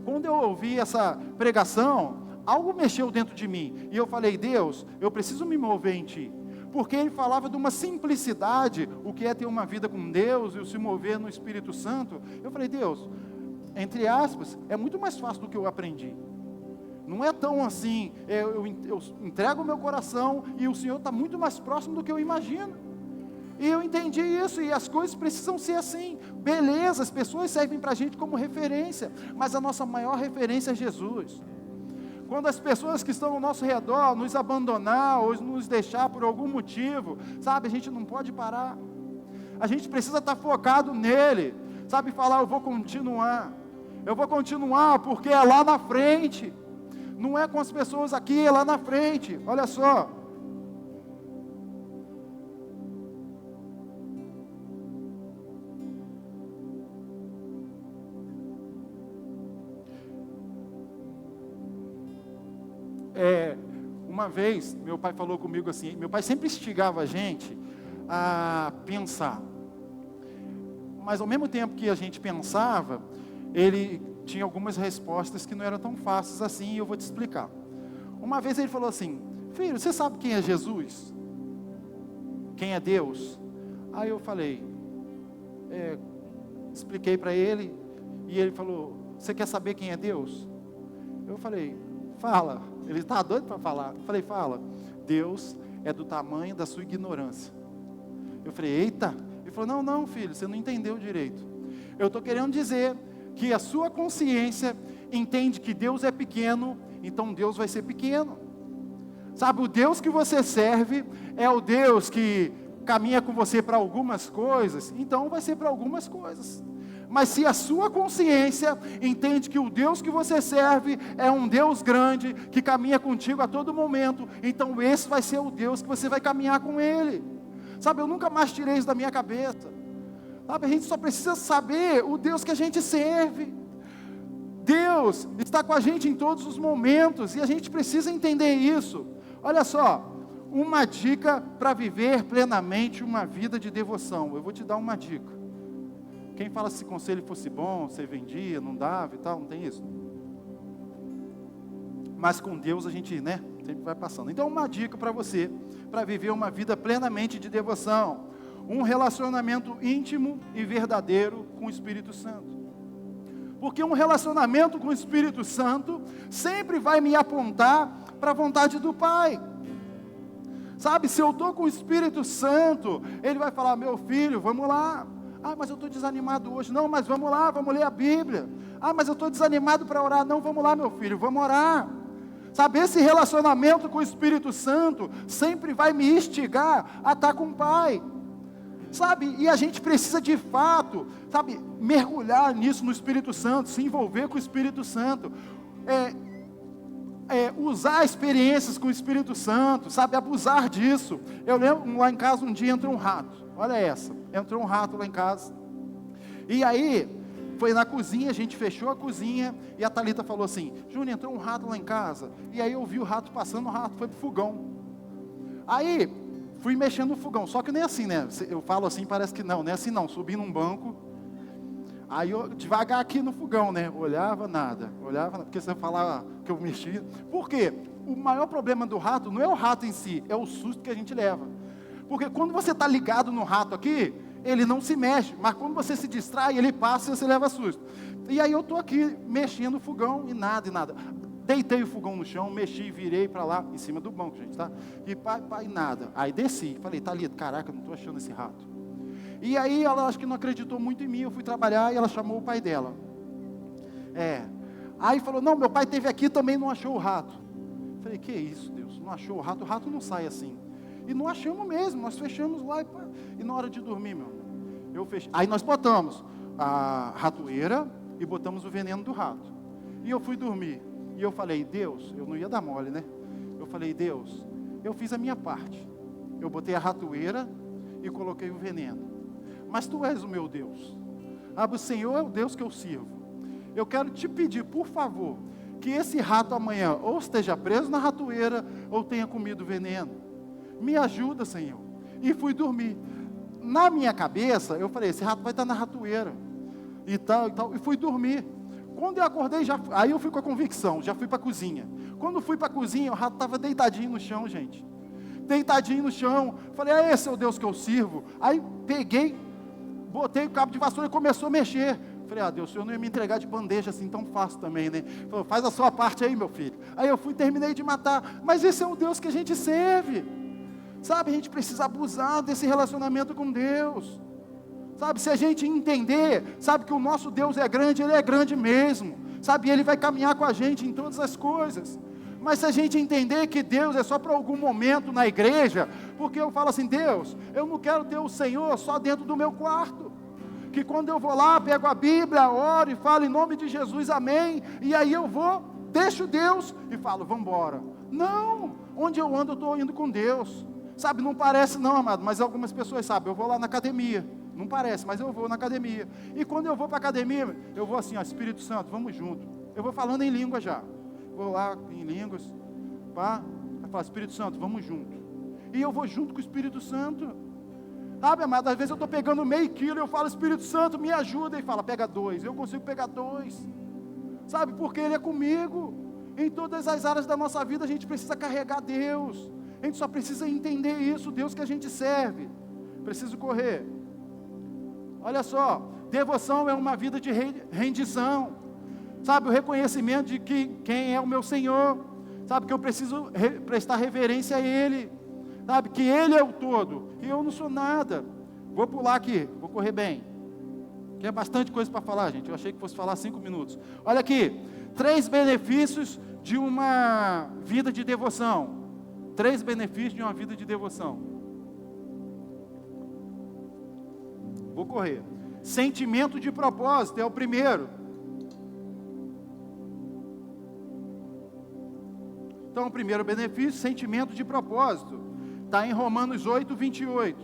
Quando eu ouvi essa pregação, algo mexeu dentro de mim, e eu falei, Deus, eu preciso me mover em Ti, porque ele falava de uma simplicidade, o que é ter uma vida com Deus, e o se mover no Espírito Santo. Eu falei, Deus, entre aspas, é muito mais fácil do que eu aprendi. Não é tão assim, eu entrego o meu coração e o Senhor está muito mais próximo do que eu imagino. E eu entendi isso, e as coisas precisam ser assim. Beleza, as pessoas servem para a gente como referência, mas a nossa maior referência é Jesus. Quando as pessoas que estão ao nosso redor nos abandonar ou nos deixar por algum motivo, a gente não pode parar. A gente precisa estar focado nele, falar, eu vou continuar porque é lá na frente. Não é com as pessoas aqui, é lá na frente. Olha só. Uma vez, meu pai falou comigo assim, meu pai sempre instigava a gente a pensar. Mas ao mesmo tempo que a gente pensava, ele tinha algumas respostas que não eram tão fáceis assim, e eu vou te explicar. Uma vez ele falou assim, filho, você sabe quem é Jesus? Quem é Deus? Aí eu falei, expliquei para ele, e ele falou, você quer saber quem é Deus? Eu falei, fala. Ele está doido para falar. Eu falei, fala. Deus é do tamanho da sua ignorância. Eu falei, eita. Ele falou, não filho, você não entendeu direito. Eu estou querendo dizer que a sua consciência entende que Deus é pequeno, então Deus vai ser pequeno. O Deus que você serve é o Deus que caminha com você para algumas coisas, então vai ser para algumas coisas. Mas se a sua consciência entende que o Deus que você serve é um Deus grande, que caminha contigo a todo momento, então esse vai ser o Deus que você vai caminhar com Ele. Sabe, eu nunca mais tirei isso da minha cabeça. Sabe, a gente só precisa saber o Deus que a gente serve. Deus está com a gente em todos os momentos, e a gente precisa entender isso. Olha só, uma dica para viver plenamente uma vida de devoção. Eu vou te dar uma dica. Quem fala se esse conselho fosse bom, você vendia, não dava e tal, não tem isso. Mas com Deus a gente, sempre vai passando. Então uma dica para você, para viver uma vida plenamente de devoção. Um relacionamento íntimo e verdadeiro com o Espírito Santo. Porque um relacionamento com o Espírito Santo sempre vai me apontar para a vontade do Pai. Sabe, se eu estou com o Espírito Santo, Ele vai falar, meu filho, vamos lá. Ah, mas eu estou desanimado hoje. Não, mas vamos lá, vamos ler a Bíblia. Ah, mas eu estou desanimado para orar. Não, vamos lá, meu filho, vamos orar. Sabe, esse relacionamento com o Espírito Santo sempre vai me instigar a estar com o Pai. Sabe, e a gente precisa de fato, sabe, mergulhar nisso no Espírito Santo, se envolver com o Espírito Santo. Usar experiências com o Espírito Santo, sabe, abusar disso. Eu lembro, lá em casa um dia entrou um rato. Olha essa, entrou um rato lá em casa. E aí, foi na cozinha, a gente fechou a cozinha, e a Thalita falou assim, Júnior, entrou um rato lá em casa. E aí eu vi o rato passando, o rato foi pro fogão. Aí, fui mexendo no fogão, só que nem assim, né? Eu falo assim, parece que não é assim não, subi num banco, aí eu devagar aqui no fogão, né? Olhava nada, porque você falar que eu mexi. Por quê? O maior problema do rato não é o rato em si, é o susto que a gente leva. Porque quando você está ligado no rato aqui, ele não se mexe, mas quando você se distrai, ele passa e você leva susto. E aí eu estou aqui mexendo o fogão e nada. Deitei o fogão no chão, mexi, virei para lá, em cima do banco, gente, tá? E pai, nada. Aí desci, falei, Thalita, caraca, não estou achando esse rato. E aí ela acho que não acreditou muito em mim, eu fui trabalhar e ela chamou o pai dela. Aí falou, não, meu pai esteve aqui também não achou o rato. Falei, que isso, Deus, não achou o rato não sai assim. E não achamos mesmo, nós fechamos lá e na hora de dormir, eu fechei. Aí nós botamos a ratoeira e botamos o veneno do rato. E eu fui dormir. E eu falei, Deus, eu não ia dar mole, né? Eu falei, Deus, eu fiz a minha parte. Eu botei a ratoeira e coloquei o veneno. Mas Tu és o meu Deus. O Senhor é o Deus que eu sirvo. Eu quero te pedir, por favor, que esse rato amanhã ou esteja preso na ratoeira ou tenha comido veneno. Me ajuda, Senhor. E fui dormir. Na minha cabeça, eu falei, esse rato vai estar na ratoeira. E tal. E fui dormir. Quando eu acordei, aí eu fui com a convicção, já fui para a cozinha. Quando fui para a cozinha, o rato estava deitadinho no chão, gente. Deitadinho no chão. Falei, esse é o Deus que eu sirvo. Aí peguei, botei o cabo de vassoura e começou a mexer. Falei, Deus, o Senhor não ia me entregar de bandeja assim tão fácil também, né? Falei, faz a sua parte aí, meu filho. Aí eu fui, terminei de matar. Mas esse é o Deus que a gente serve. Sabe, a gente precisa abusar desse relacionamento com Deus. Sabe, se a gente entender, sabe que o nosso Deus é grande, Ele é grande mesmo. Sabe, Ele vai caminhar com a gente em todas as coisas. Mas se a gente entender que Deus é só para algum momento na igreja, porque eu falo assim, Deus, eu não quero ter o Senhor só dentro do meu quarto. Que quando eu vou lá, pego a Bíblia, oro e falo em nome de Jesus, amém. E aí eu vou, deixo Deus e falo, vamos embora. Não, onde eu ando, eu estou indo com Deus. Sabe, não parece não, amado, mas algumas pessoas sabem, eu vou lá na academia, não parece, mas eu vou na academia, e quando eu vou para a academia, eu vou assim, Espírito Santo, vamos junto, eu vou falando em língua já, vou lá em línguas, eu falo, Espírito Santo, vamos junto, e eu vou junto com o Espírito Santo, sabe, amado, às vezes eu estou pegando meio quilo, eu falo, Espírito Santo, me ajuda, e fala, pega 2, eu consigo pegar 2, sabe, porque Ele é comigo, em todas as áreas da nossa vida a gente precisa carregar Deus. A gente só precisa entender isso, Deus que a gente serve. Preciso correr. Olha só, devoção é uma vida de rendição. Sabe, o reconhecimento de que quem é o meu Senhor. Sabe, que eu preciso prestar reverência a Ele. Sabe, que Ele é o todo. E eu não sou nada. Vou pular aqui, vou correr bem. Que é bastante coisa para falar, gente. Eu achei que fosse falar 5 minutos. Olha aqui, 3 benefícios de uma vida de devoção. 3 benefícios de uma vida de devoção. Vou correr. sentimento de propósito, é o primeiro. Então, o primeiro benefício, sentimento de propósito, está em Romanos 8, 28.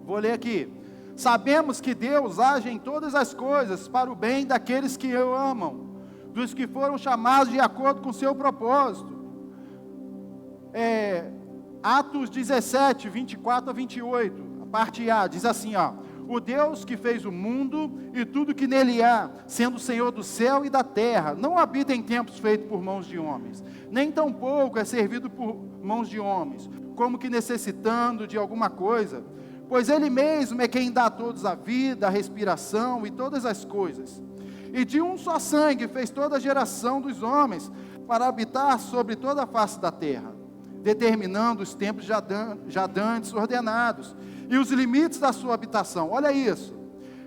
Vou ler aqui. Sabemos que Deus age em todas as coisas para o bem daqueles que o amam, dos que foram chamados de acordo com o seu propósito. Atos 17, 24 a 28, a parte A, diz assim, ó: o Deus que fez o mundo e tudo que nele há, sendo o Senhor do céu e da terra, não habita em templos feitos por mãos de homens, nem tampouco é servido por mãos de homens, como que necessitando de alguma coisa, pois Ele mesmo é quem dá a todos a vida, a respiração e todas as coisas. E de um só sangue fez toda a geração dos homens, para habitar sobre toda a face da terra, determinando os tempos já dantes ordenados, e os limites da sua habitação. Olha isso.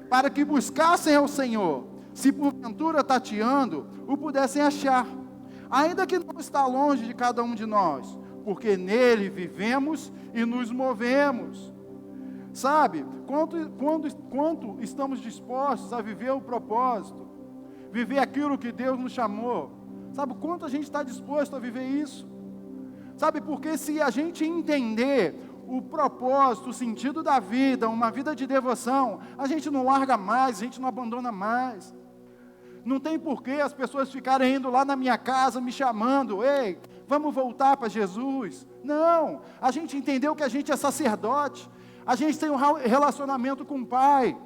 Para que buscassem ao Senhor, se porventura tateando, o pudessem achar, ainda que não está longe de cada um de nós, porque nele vivemos e nos movemos. Sabe, quanto estamos dispostos a viver o propósito, viver aquilo que Deus nos chamou, sabe, quanto a gente está disposto a viver isso? Sabe, porque se a gente entender o propósito, o sentido da vida, uma vida de devoção, a gente não larga mais, a gente não abandona mais. Não tem porquê as pessoas ficarem indo lá na minha casa, me chamando, ei, vamos voltar para Jesus. Não, a gente entendeu que a gente é sacerdote, a gente tem um relacionamento com o Pai,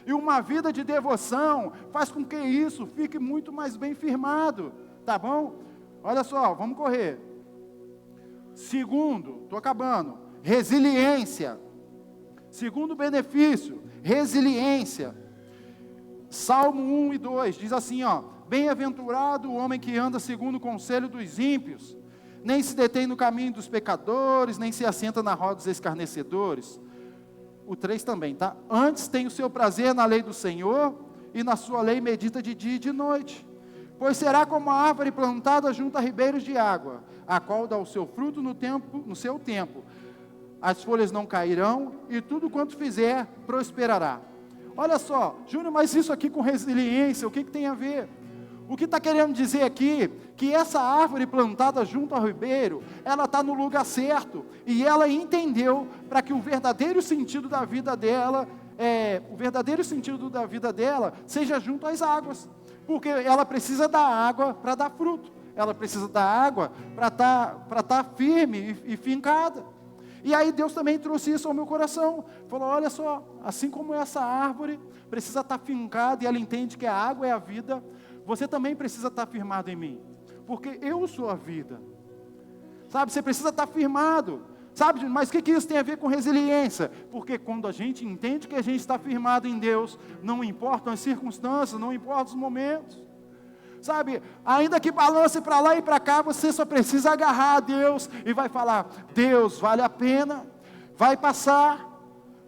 e uma vida de devoção faz com que isso fique muito mais bem firmado, tá bom? Olha só, vamos correr. Segundo, estou acabando, resiliência. Segundo benefício, resiliência. Salmo 1 e 2, diz assim, ó: bem-aventurado o homem que anda segundo o conselho dos ímpios, nem se detém no caminho dos pecadores, nem se assenta na roda dos escarnecedores. O 3 também, tá? Antes tem o seu prazer na lei do Senhor, e na sua lei medita de dia e de noite. Pois será como a árvore plantada junto a ribeiros de água, a qual dá o seu fruto no seu tempo. As folhas não cairão, e tudo quanto fizer, prosperará. Olha só, Júnior, mas isso aqui com resiliência, o que tem a ver? O que está querendo dizer aqui, que essa árvore plantada junto ao ribeiro, ela está no lugar certo, e ela entendeu para que o verdadeiro sentido da vida dela, seja junto às águas, porque ela precisa da água para dar fruto, ela precisa da água para estar firme e fincada. E aí Deus também trouxe isso ao meu coração, falou, olha só, assim como essa árvore precisa estar fincada, e ela entende que a água é a vida, você também precisa estar firmado em mim, porque eu sou a vida, sabe, você precisa estar firmado, sabe, mas o que isso tem a ver com resiliência? Porque quando a gente entende que a gente está firmado em Deus, não importam as circunstâncias, não importam os momentos, sabe, ainda que balance para lá e para cá, você só precisa agarrar a Deus, e vai falar, Deus, vale a pena, vai passar,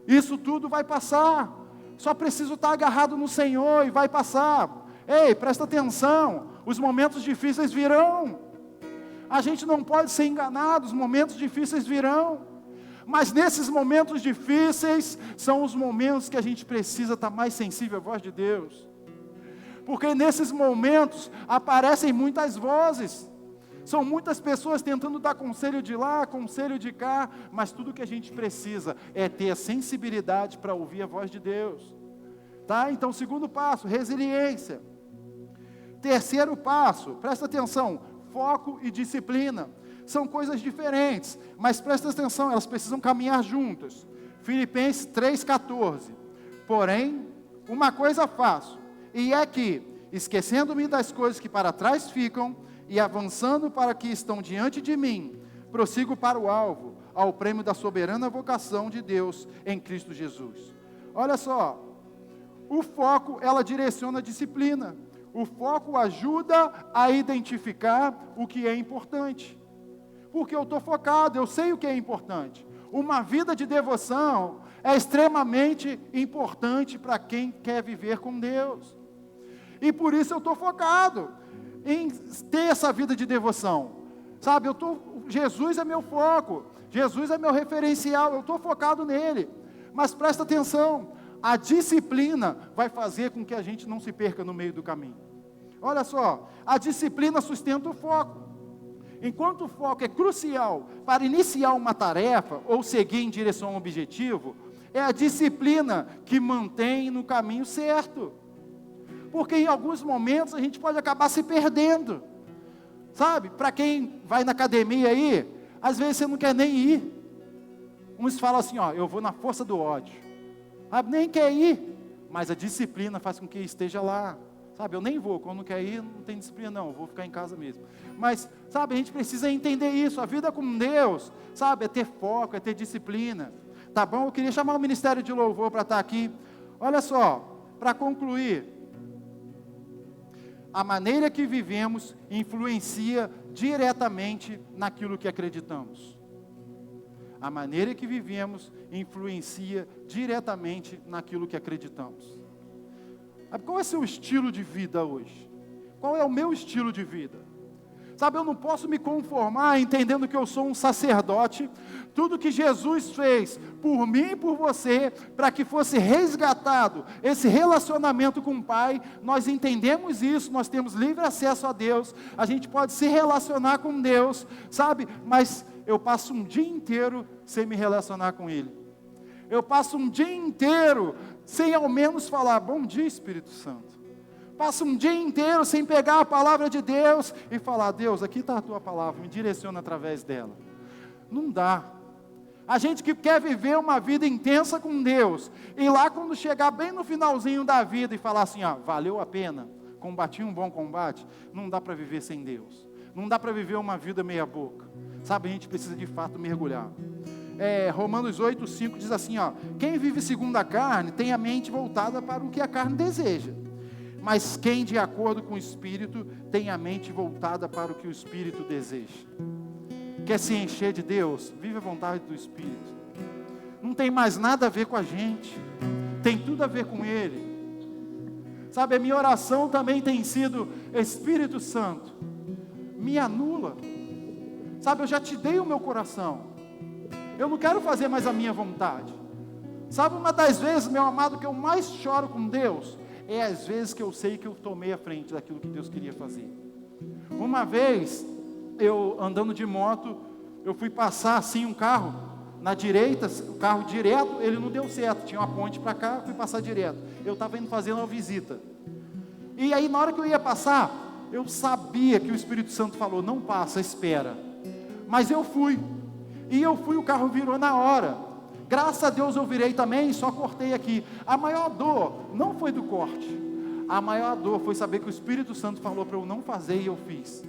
isso tudo vai passar, só preciso estar agarrado no Senhor, e vai passar. Ei, presta atenção, os momentos difíceis virão, a gente não pode ser enganado, os momentos difíceis virão, mas nesses momentos difíceis, são os momentos que a gente precisa estar mais sensível à voz de Deus, porque nesses momentos, aparecem muitas vozes, são muitas pessoas tentando dar conselho de lá, conselho de cá, mas tudo que a gente precisa, é ter a sensibilidade para ouvir a voz de Deus, tá? Então, segundo passo, resiliência. Terceiro passo, presta atenção, foco e disciplina, são coisas diferentes, mas presta atenção, elas precisam caminhar juntas. Filipenses 3,14, porém, uma coisa faço, e é que, esquecendo-me das coisas que para trás ficam, e avançando para que estão diante de mim, prossigo para o alvo, ao prêmio da soberana vocação de Deus em Cristo Jesus. Olha só, o foco, ela direciona a disciplina, o foco ajuda a identificar o que é importante, porque eu estou focado, eu sei o que é importante. Uma vida de devoção é extremamente importante para quem quer viver com Deus, e por isso eu estou focado em ter essa vida de devoção, sabe, Jesus é meu foco, Jesus é meu referencial, eu estou focado nele, mas presta atenção, A disciplina vai fazer com que a gente não se perca no meio do caminho. Olha só, a disciplina sustenta o foco. Enquanto o foco é crucial para iniciar uma tarefa ou seguir em direção a um objetivo, é a disciplina que mantém no caminho certo. Porque em alguns momentos a gente pode acabar se perdendo. Sabe, para quem vai na academia aí, às vezes você não quer nem ir. Uns falam assim, ó, eu vou na força do ódio. Sabe, nem quer ir, mas a disciplina faz com que esteja lá. Sabe, eu nem vou, quando não quer ir, não tem disciplina não, eu vou ficar em casa mesmo. Mas, sabe, a gente precisa entender isso, a vida com Deus, sabe, é ter foco, é ter disciplina. Tá bom? Eu queria chamar o Ministério de Louvor para estar aqui. Olha só, para concluir, a maneira que vivemos influencia diretamente naquilo que acreditamos. A maneira que vivemos influencia diretamente naquilo que acreditamos. Qual é o seu estilo de vida hoje? Qual é o meu estilo de vida? Sabe, eu não posso me conformar entendendo que eu sou um sacerdote. Tudo que Jesus fez por mim e por você, para que fosse resgatado esse relacionamento com o Pai, nós entendemos isso, nós temos livre acesso a Deus, a gente pode se relacionar com Deus, sabe? Mas eu passo um dia inteiro sem me relacionar com Ele. Eu passo um dia inteiro sem ao menos falar, bom dia Espírito Santo. Passo um dia inteiro sem pegar a palavra de Deus e falar, Deus, aqui está a tua palavra, me direciona através dela. Não dá. A gente que quer viver uma vida intensa com Deus, e lá quando chegar bem no finalzinho da vida e falar assim, valeu a pena, combati um bom combate, não dá para viver sem Deus. Não dá para viver uma vida meia boca. Sabe, a gente precisa de fato mergulhar. Romanos 8:5 diz assim, quem vive segundo a carne tem a mente voltada para o que a carne deseja. Mas quem de acordo com o Espírito tem a mente voltada para o que o Espírito deseja. Quer se encher de Deus? Vive a vontade do Espírito. Não tem mais nada a ver com a gente. Tem tudo a ver com Ele. Sabe, a minha oração também tem sido, Espírito Santo, me anula. Sabe, eu já te dei o meu coração. Eu não quero fazer mais a minha vontade. Sabe, uma das vezes, meu amado, que eu mais choro com Deus, é às vezes que eu sei que eu tomei a frente daquilo que Deus queria fazer. Uma vez, eu andando de moto, eu fui passar assim um carro, na direita, o carro direto, ele não deu certo, tinha uma ponte para cá, fui passar direto. Eu estava indo fazer uma visita. E aí na hora que eu ia passar, eu sabia que o Espírito Santo falou, não passa, espera. Mas eu fui, o carro virou na hora. Graças a Deus eu virei também, só cortei aqui. A maior dor não foi do corte. A maior dor foi saber que o Espírito Santo falou para eu não fazer e eu fiz.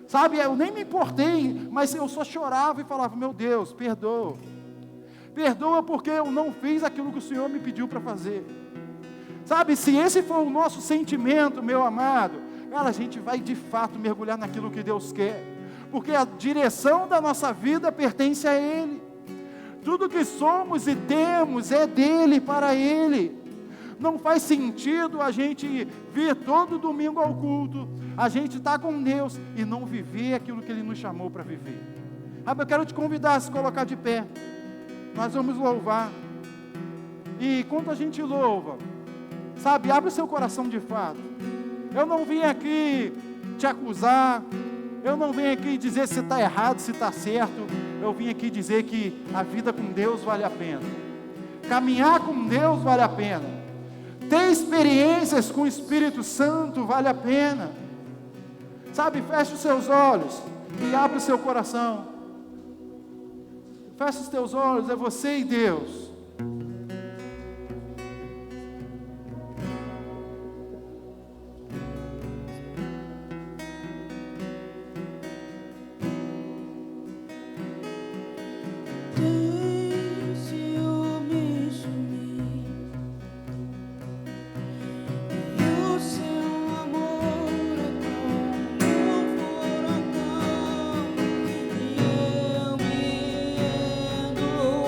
Sabe, eu nem me importei, mas eu só chorava e falava, meu Deus, perdoa. Perdoa porque eu não fiz aquilo que o Senhor me pediu para fazer. Sabe, se esse for o nosso sentimento, meu amado, cara, a gente vai de fato mergulhar naquilo que Deus quer. Porque a direção da nossa vida pertence a Ele. Tudo que somos e temos é dele, para Ele. Não faz sentido a gente vir todo domingo ao culto, a gente está com Deus e não viver aquilo que Ele nos chamou para viver. Eu quero te convidar a se colocar de pé. Nós vamos louvar. E enquanto a gente louva, sabe, abre o seu coração de fato. Eu não vim aqui te acusar, eu não venho aqui dizer se está errado, se está certo. Eu vim aqui dizer que a vida com Deus vale a pena. Caminhar com Deus vale a pena. Ter experiências com o Espírito Santo vale a pena. Sabe, feche os seus olhos e abre o seu coração. Feche os teus olhos, é você e Deus.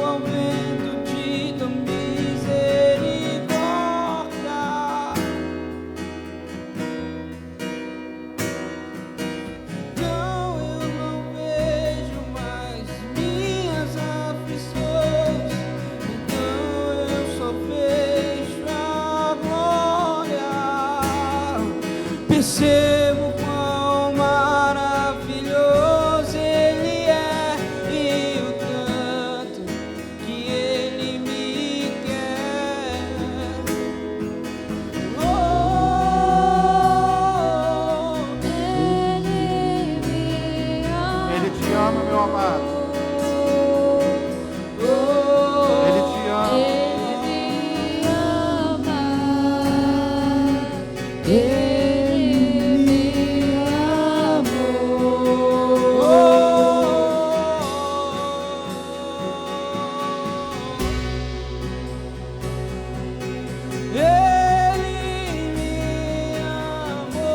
Ao vento de percebo quão maravilhoso Ele é e o tanto que Ele me quer. Oh, Ele me ama. Ele te ama, meu amado. Oh, Ele te ama. Ele me ama. Ele me amou. Ele me amou.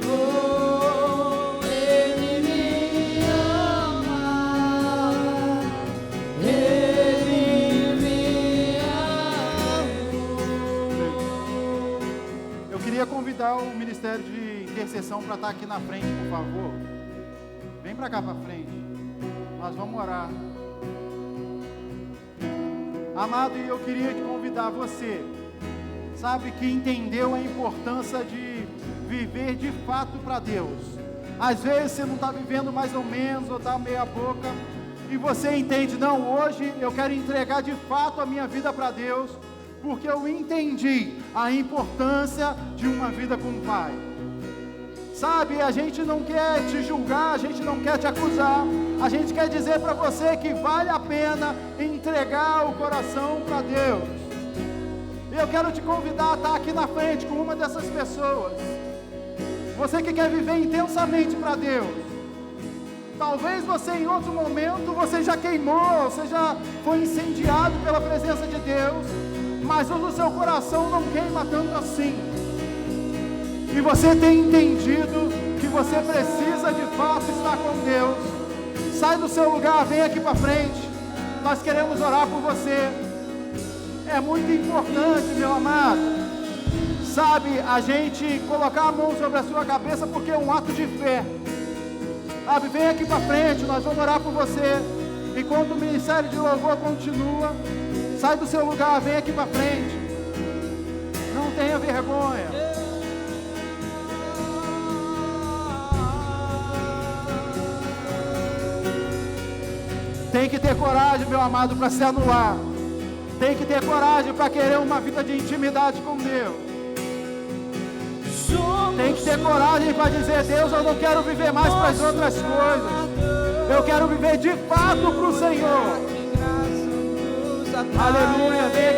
Oh, Ele me ama. Ele me amou. Eu queria convidar o Ministério de Intercessão para estar aqui na frente, por favor. Vem para cá para frente. Nós vamos orar. Amado, e eu queria te convidar você, sabe, que entendeu a importância de viver de fato para Deus. Às vezes você não está vivendo mais ou menos, ou está meia boca, e você entende, não, hoje eu quero entregar de fato a minha vida para Deus, porque eu entendi a importância de uma vida com o Pai. Sabe, a gente não quer te julgar, a gente não quer te acusar, a gente quer dizer para você que vale a pena entregar o coração para Deus. Eu quero te convidar a estar aqui na frente com uma dessas pessoas. Você que quer viver intensamente para Deus. Talvez você em outro momento, você já queimou, você já foi incendiado pela presença de Deus, mas o seu coração não queima tanto assim. E você tem entendido que você precisa de fato estar com Deus. Sai do seu lugar, vem aqui para frente. Nós queremos orar por você. É muito importante, meu amado, sabe, a gente colocar a mão sobre a sua cabeça, porque é um ato de fé. Sabe, vem aqui para frente, nós vamos orar por você. Enquanto o ministério de louvor continua, sai do seu lugar, vem aqui para frente. Não tenha vergonha. Tem que ter coragem, meu amado, para se anular. Tem que ter coragem para querer uma vida de intimidade com Deus. Tem que ter coragem para dizer, Deus, eu não quero viver mais para as outras coisas. Eu quero viver de fato para o Senhor. Aleluia, vem